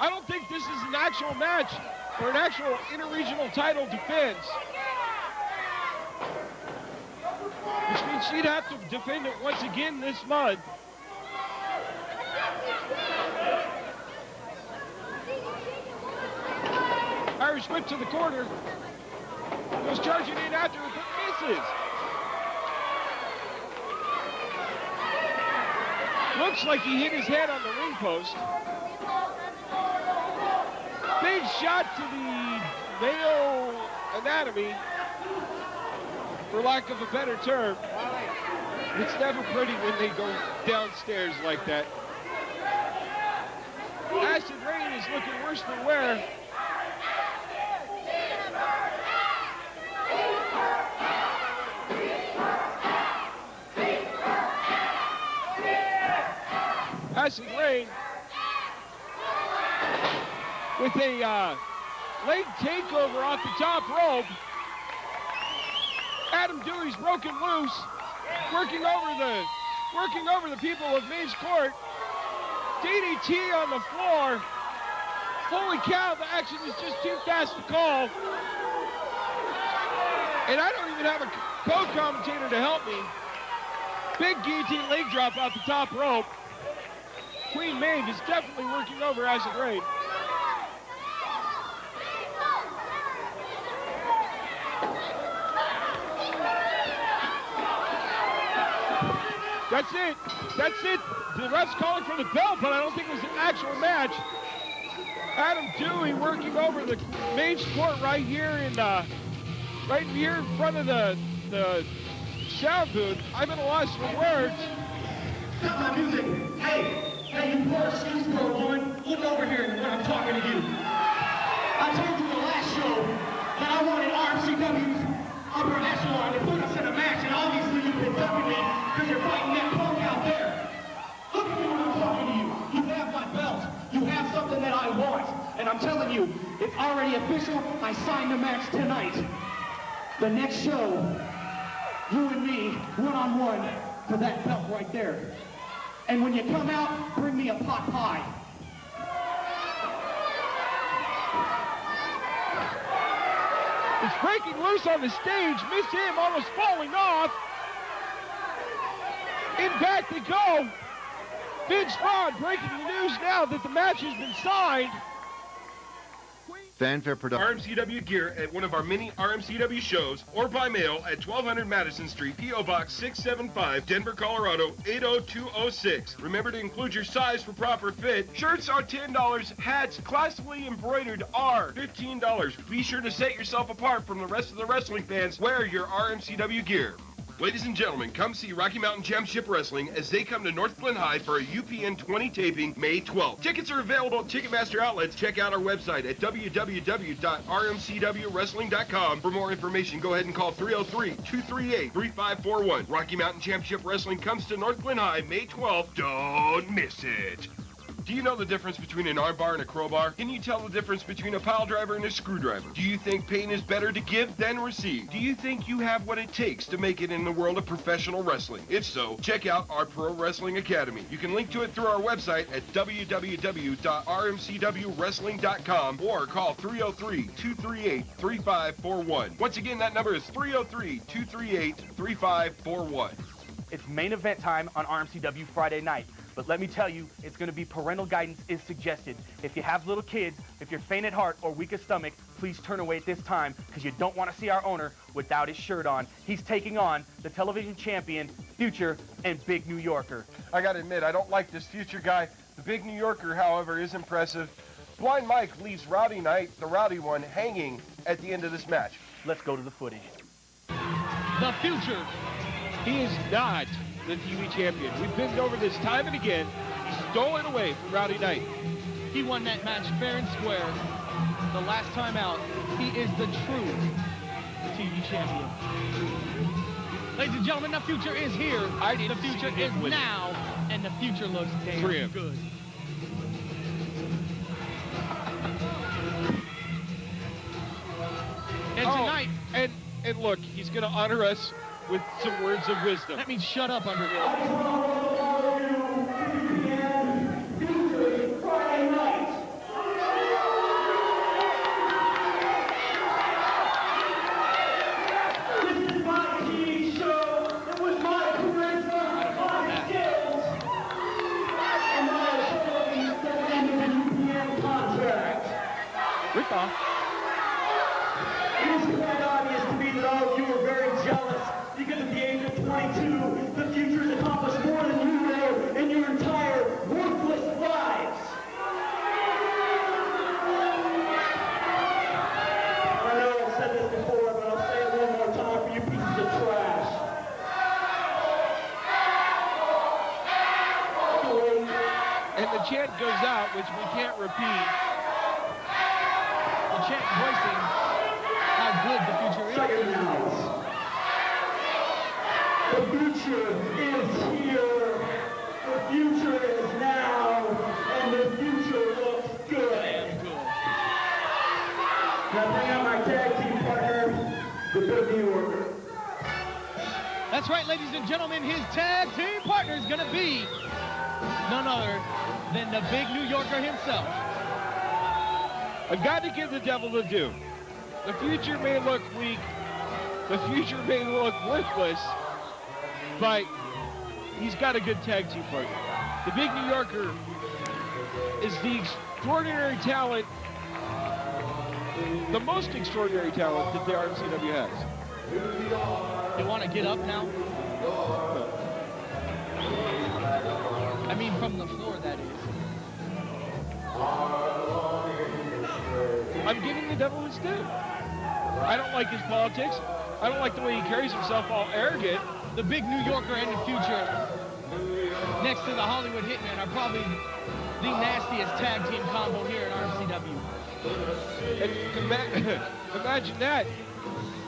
Speaker 3: I don't think this is an actual match or an actual interregional title defense. Which means she'd have to defend it once again this month. Irish whip to the corner. Goes charging in after it, but misses. Looks like he hit his head on the ring post. Big shot to the male anatomy, for lack of a better term. It's never pretty when they go downstairs like that. Acid Rain is looking worse than wear. Acid Rain with a leg takeover off the top rope. Adam Dewey's broken loose, working over the people of Maeve's Court. DDT on the floor. Holy cow, the action is just too fast to call. And I don't even have a co-commentator to help me. Big guillotine leg drop out the top rope. Queen Maeve is definitely working over Acid Rain. That's it. That's it. The ref's calling for the bell, but I don't think it was an actual match. Adam Dewey working over the Maeve's Court right here in front of the sound booth. I'm at a loss for words.
Speaker 5: Stop my music. Hey, you poor excuse for a woman. Look over here when I'm talking to you. I told you the last show that I wanted RMCW's upper echelon to put us in a match, and obviously you've been ducking me because you're fighting that punk out there. Look at me when I'm talking to you. You have my belt. You have something that I want. And I'm telling you, it's already official. I signed the match tonight. The next show, you and me, one-on-one, for that belt right there. And when you come out, bring me a pot pie.
Speaker 3: It's breaking loose on the stage. Miss him almost falling off. In back they go. Vince Vaughn breaking the news now that the match has been signed.
Speaker 7: Fanfare Productions.
Speaker 2: RMCW gear at one of our many RMCW shows or by mail at 1200 Madison Street, P.O. Box 675, Denver, Colorado 80206. Remember to include your size for proper fit. Shirts are $10. Hats, classically embroidered, are $15. Be sure to set yourself apart from the rest of the wrestling fans. Wear your RMCW gear. Ladies and gentlemen, come see Rocky Mountain Championship Wrestling as they come to North Glen High for a UPN 20 taping May 12th. Tickets are available at Ticketmaster outlets. Check out our website at www.rmcwwrestling.com. For more information, go ahead and call 303-238-3541. Rocky Mountain Championship Wrestling comes to North Glen High May 12th. Don't miss it. Do you know the difference between an arm bar and a crowbar? Can you tell the difference between a pile driver and a screwdriver? Do you think pain is better to give than receive? Do you think you have what it takes to make it in the world of professional wrestling? If so, check out our Pro Wrestling Academy. You can link to it through our website at www.rmcwwrestling.com or call 303-238-3541. Once again, that number is 303-238-3541.
Speaker 1: It's main event time on RMCW Friday night. But let me tell you, it's going to be parental guidance is suggested. If you have little kids, if you're faint at heart or weak of stomach, please turn away at this time because you don't want to see our owner without his shirt on. He's taking on the television champion, Future, and Big New Yorker.
Speaker 2: I gotta admit, I don't like this Future guy. The Big New Yorker, however, is impressive. Blind Mike leaves Rowdy Knight, the Rowdy one, hanging at the end of this match.
Speaker 1: Let's go to the footage.
Speaker 4: The Future.
Speaker 3: He is not the TV champion. We've been over this time and again. He stole it away from Rowdy Knight.
Speaker 4: He won that match fair and square. The last time out, he is the true TV champion. Ladies and gentlemen, the Future is here. The Future is now, and the Future looks damn good. And tonight,
Speaker 3: and look, he's going to honor us with some words of wisdom.
Speaker 4: That means shut up, Underhill.
Speaker 5: This is my TV show. It was my charisma, my skills, and my abilities that ended the UPN contract.
Speaker 3: Rip off.
Speaker 5: It is quite obvious to me that all of you are very jealous because at the age of 22, the Future has accomplished more than you will in your entire worthless lives. I know I've said this before, but I'll say it one more time for you pieces of trash.
Speaker 3: And the chant goes out, which we can't repeat.
Speaker 4: The chant voicing how good the Future is.
Speaker 5: Shut your mouths. The Future is here. The Future is now. And the Future looks good. Now bring out my tag team partner, the Big New Yorker.
Speaker 4: That's right, ladies and gentlemen, his tag team partner is going to be none other than the big New Yorker himself.
Speaker 3: I've got to give the devil the due. The future may look weak, the future may look worthless, but he's got a good tag team partner. The big New Yorker is the extraordinary talent, the most extraordinary talent that the RMCW has.
Speaker 4: You want to get up now?
Speaker 3: No.
Speaker 4: I mean, from the floor, that is.
Speaker 3: I'm giving the devil his due. I don't like his politics. I don't like the way he carries himself all arrogant.
Speaker 4: The big New Yorker and the future, next to the Hollywood Hitman, are probably the nastiest tag team combo here at RMCW.
Speaker 3: And imagine that.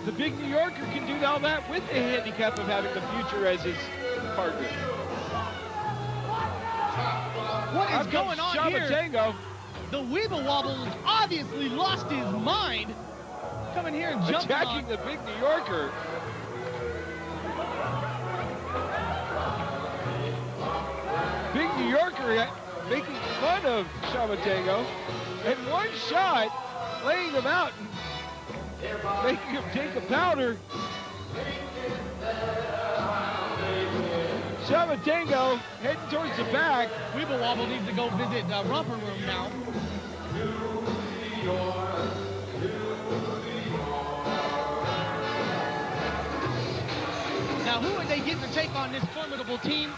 Speaker 3: The big New Yorker can do all that with the handicap of having the future as his partner.
Speaker 4: What is going on
Speaker 3: Shauma
Speaker 4: here?
Speaker 3: Tango.
Speaker 4: The Weeble Wobble obviously lost his mind. Coming here and jumping
Speaker 3: attacking
Speaker 4: on.
Speaker 3: the big New Yorker. Big New Yorker making fun of Shauma Tango. And one shot, laying him out and making him take a powder. Shauma Tango heading towards the back.
Speaker 4: Weeble Wobble needs to go visit the romper room now. Now, who are they getting to take on this formidable team?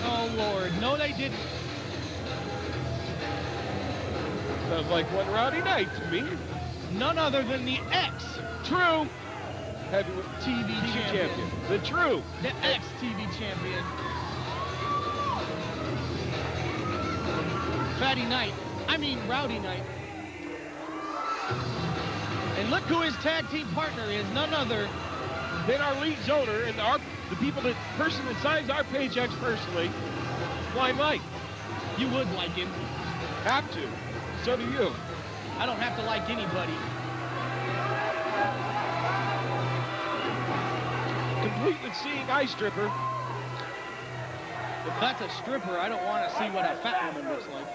Speaker 4: Oh, Lord. No, they didn't.
Speaker 3: Sounds like one Rowdy night to me.
Speaker 4: None other than the
Speaker 3: True heavyweight
Speaker 4: TV champion.
Speaker 3: The true.
Speaker 4: The ex-TV champion. Rowdy night. And look who his tag team partner is, none other
Speaker 3: than our lead zoner and the person that signs our paychecks personally, Blind Mike.
Speaker 4: You would like him.
Speaker 3: Have to. So do you.
Speaker 4: I don't have to like anybody.
Speaker 3: Complete with seeing eye stripper.
Speaker 4: If that's a stripper, I don't want to see what a fat woman looks like.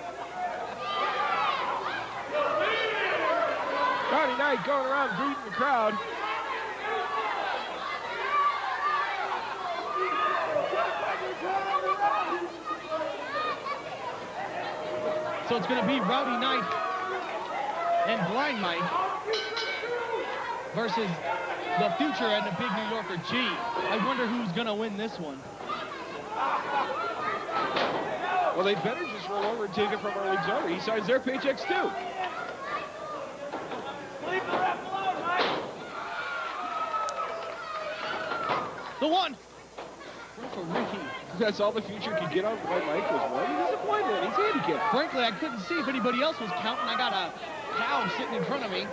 Speaker 3: Friday night going around greeting the crowd.
Speaker 4: So it's going to be Rowdy Night and Blind Mike versus the Future and the Big New Yorker G. I wonder who's going to win this one.
Speaker 3: Well, they better just roll over and take it from our league zoner. He signs their paychecks too.
Speaker 4: The one.
Speaker 3: That's all the Future could get on Blind Mike was one. He's a blind man. He's handicapped.
Speaker 4: Frankly, I couldn't see if anybody else was counting. I got a cow sitting in front of me.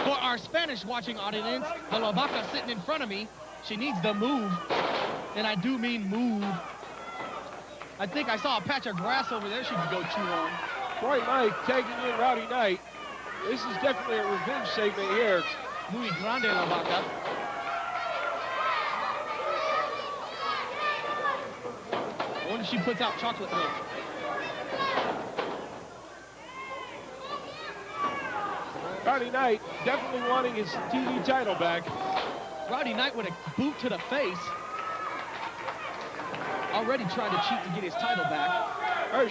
Speaker 4: For our Spanish watching audience, the La Vaca sitting in front of me. She needs the move. And I do mean move. I think I saw a patch of grass over there she could go chew on.
Speaker 3: Blind Mike tagging in Rowdy Night. This is definitely a revenge segment here.
Speaker 4: Muy grande La Vaca. I wonder if she puts out chocolate milk.
Speaker 3: Rowdy Night definitely wanting his TV title back.
Speaker 4: Rowdy Night with a boot to the face. Already trying to cheat to get his title back.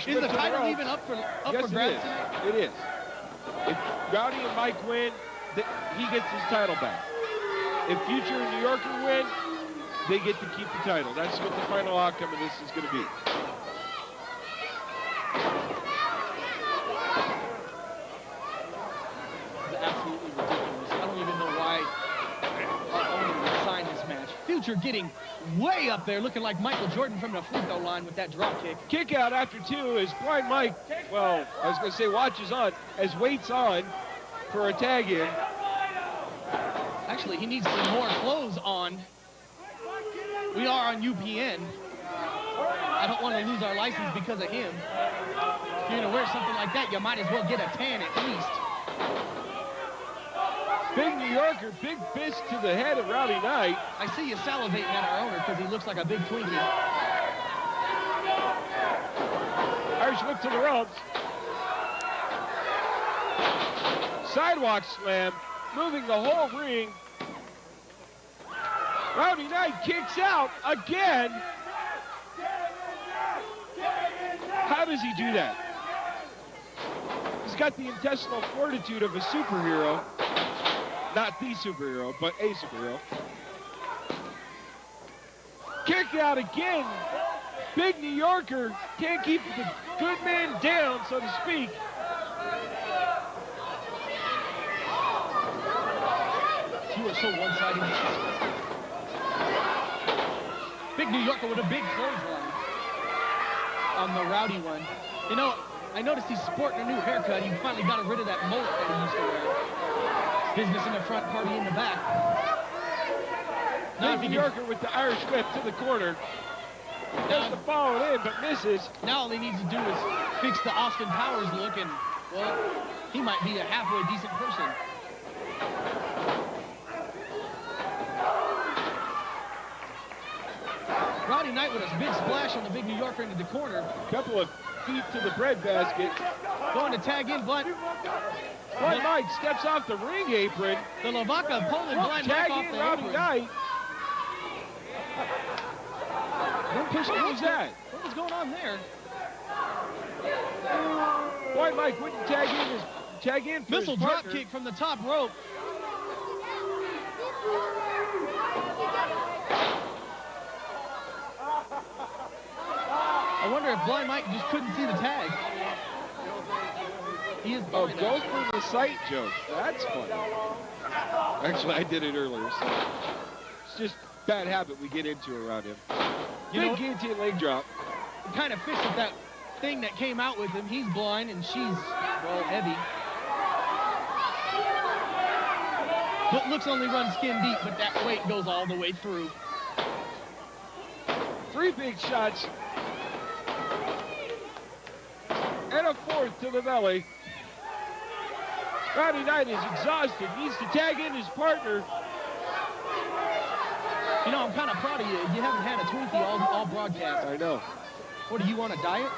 Speaker 4: Is the title even up for grabs tonight?
Speaker 3: It is. If Rowdy and Mike win, he gets his title back. If Future and New Yorker win, they get to keep the title. That's what the final outcome of this is going to be.
Speaker 4: It's absolutely ridiculous. I don't even know why our owner would sign this match. Future getting way up there, looking like Michael Jordan from the free throw line with that drop kick.
Speaker 3: Kick out after two as Blind Mike, well, I was going to say watches on, as waits on for a tag in.
Speaker 4: Actually, he needs some more clothes on. We are on UPN. I don't want to lose our license because of him. If you're going to wear something like that, you might as well get a tan at least.
Speaker 3: Big New Yorker, big fist to the head of Rowdy Knight.
Speaker 4: I see you salivating at our owner because he looks like a big Twinkie.
Speaker 3: Irish whip to the ropes. Sidewalk slam, moving the whole ring. Rowdy Knight kicks out again. How does he do that? He's got the intestinal fortitude of a superhero. Not the superhero, but a superhero. Kick out again. Big New Yorker can't keep the good man down, so to speak.
Speaker 4: You are so one-sided. Big New Yorker with a big clothesline on the Rowdy one. You know, I noticed he's sporting a new haircut. He finally got rid of that mullet that he used to wear. Business in the front, party in the back. Now
Speaker 3: Big New Yorker with the Irish whip to the corner. Does the follow in, but misses.
Speaker 4: Now all he needs to do is fix the Austin Powers look, and, well, he might be a halfway decent person. Rowdy Knight with a big splash on the Big New Yorker into the corner.
Speaker 3: Couple of feet to the bread basket.
Speaker 4: Going to tag in, but
Speaker 3: Blind Mike steps off the ring apron.
Speaker 4: the Lavaca pulling Blind Mike off the
Speaker 3: Rowdy
Speaker 4: apron.
Speaker 3: Knight.
Speaker 4: Don't push
Speaker 3: What was that?
Speaker 4: What was going on there?
Speaker 3: Blind Mike wouldn't tag in for
Speaker 4: Missile
Speaker 3: his
Speaker 4: drop
Speaker 3: partner.
Speaker 4: kick from the top rope. I wonder if Blind Mike just couldn't see the tag. He is
Speaker 3: Oh,
Speaker 4: blind.
Speaker 3: go for the sight joke. That's funny. Actually, I did it earlier, so it's just bad habit we get into around him.
Speaker 4: You
Speaker 3: Big
Speaker 4: know,
Speaker 3: guillotine leg drop.
Speaker 4: kind of fits with that thing that came out with him. He's blind and she's, well, heavy. But looks only run skin deep, but that weight goes all the way through.
Speaker 3: 3 big shots. And a 4th to the belly. Rowdy Knight is exhausted. Needs to tag in his partner.
Speaker 4: You know, I'm kind of proud of you. You haven't had a Twinkie all broadcast.
Speaker 3: I know.
Speaker 4: What, do you want a diet?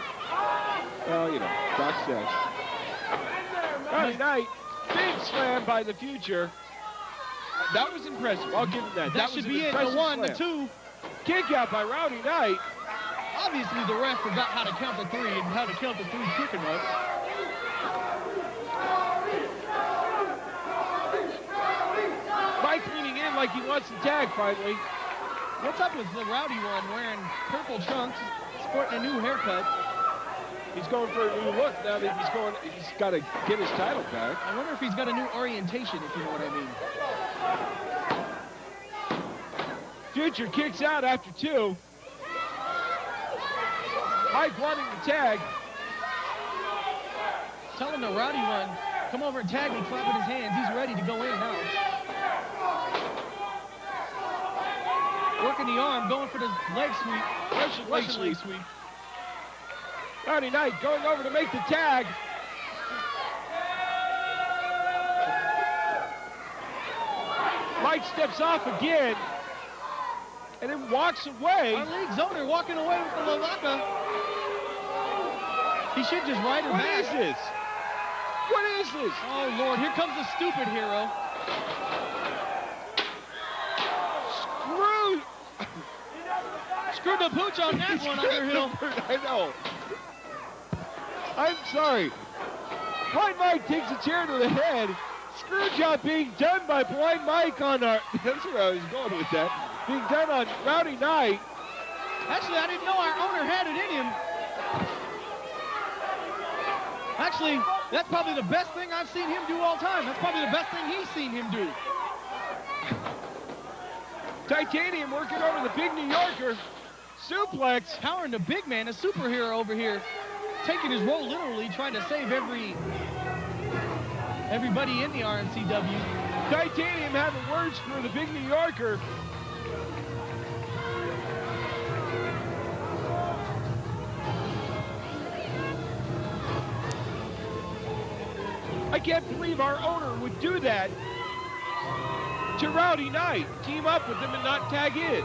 Speaker 3: Well, you know, Doc says. Rowdy Knight, big slam by the Future. That was impressive. I'll give him that.
Speaker 4: That
Speaker 3: was
Speaker 4: should
Speaker 3: an
Speaker 4: be it. The
Speaker 3: impressive
Speaker 4: one, the
Speaker 3: slam.
Speaker 4: two.
Speaker 3: Kick out by Rowdy Knight.
Speaker 4: Obviously, the ref forgot how to count the 3 and how to count the 3 quick enough.
Speaker 3: Mike leaning in like he wants to tag finally.
Speaker 4: What's up with the Rowdy one wearing purple trunks, sporting a new haircut?
Speaker 3: He's going for a new look now that he's got to get his title back.
Speaker 4: I wonder if he's got a new orientation, if you know what I mean.
Speaker 3: Future kicks out after 2. Mike wanting to tag.
Speaker 4: Telling the Rowdy one, come over and tag me, clapping his hands. He's ready to go in now. Working the arm, going for the leg sweep. Russian leg sweep.
Speaker 3: Rowdy Knight going over to make the tag. Mike steps off again and then walks away.
Speaker 4: Our league's owner walking away with the Lavaca. He should just ride her
Speaker 3: What
Speaker 4: back.
Speaker 3: is this? What is this?
Speaker 4: Oh, Lord, here comes the stupid hero. Screwed the pooch on that one, Underhill.
Speaker 3: I know. I'm sorry. Blind Mike takes a chair to the head. Screw job being done by Blind Mike on our... That's where I was going with that. Being done on Rowdy Knight.
Speaker 4: Actually, I didn't know our owner had it in him. Actually, that's probably the best thing I've seen him do all time. That's probably the best thing he's seen him do.
Speaker 3: Titanium working over the Big New Yorker. Suplex.
Speaker 4: Powering the big man, a superhero over here. Taking his role literally, trying to save everybody in the RMCW.
Speaker 3: Titanium having words for the Big New Yorker. I can't believe our owner would do that. to Rowdy Knight. Team up with him and not tag in.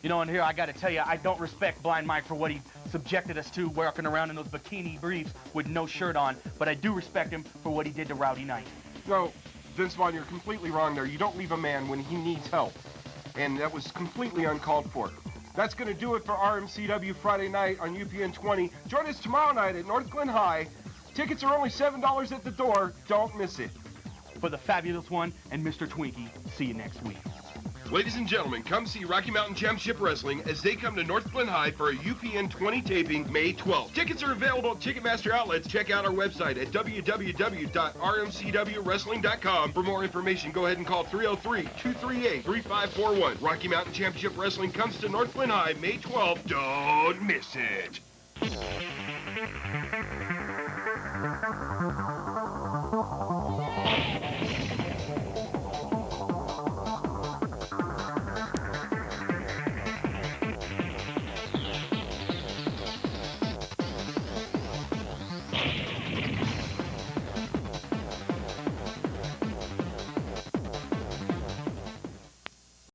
Speaker 1: You know, and here I got to tell you, I don't respect Blind Mike for what he subjected us to, walking around in those bikini briefs with no shirt on, but I do respect him for what he did to Rowdy Knight.
Speaker 2: No, Vince Vaughn, you're completely wrong there. You don't leave a man when he needs help. And that was completely uncalled for. That's going to do it for RMCW Friday night on UPN 20. Join us tomorrow night at North Glen High. Tickets are only $7 at the door. Don't miss it.
Speaker 1: For the Fabulous One and Mr. Twinkie, see you next week.
Speaker 2: Ladies and gentlemen, come see Rocky Mountain Championship Wrestling as they come to North Glen High for a UPN 20 taping May 12th. Tickets are available at Ticketmaster outlets. Check out our website at www.rmcwwrestling.com. For more information, go ahead and call 303-238-3541. Rocky Mountain Championship Wrestling comes to North Glen High May 12th. Don't miss it.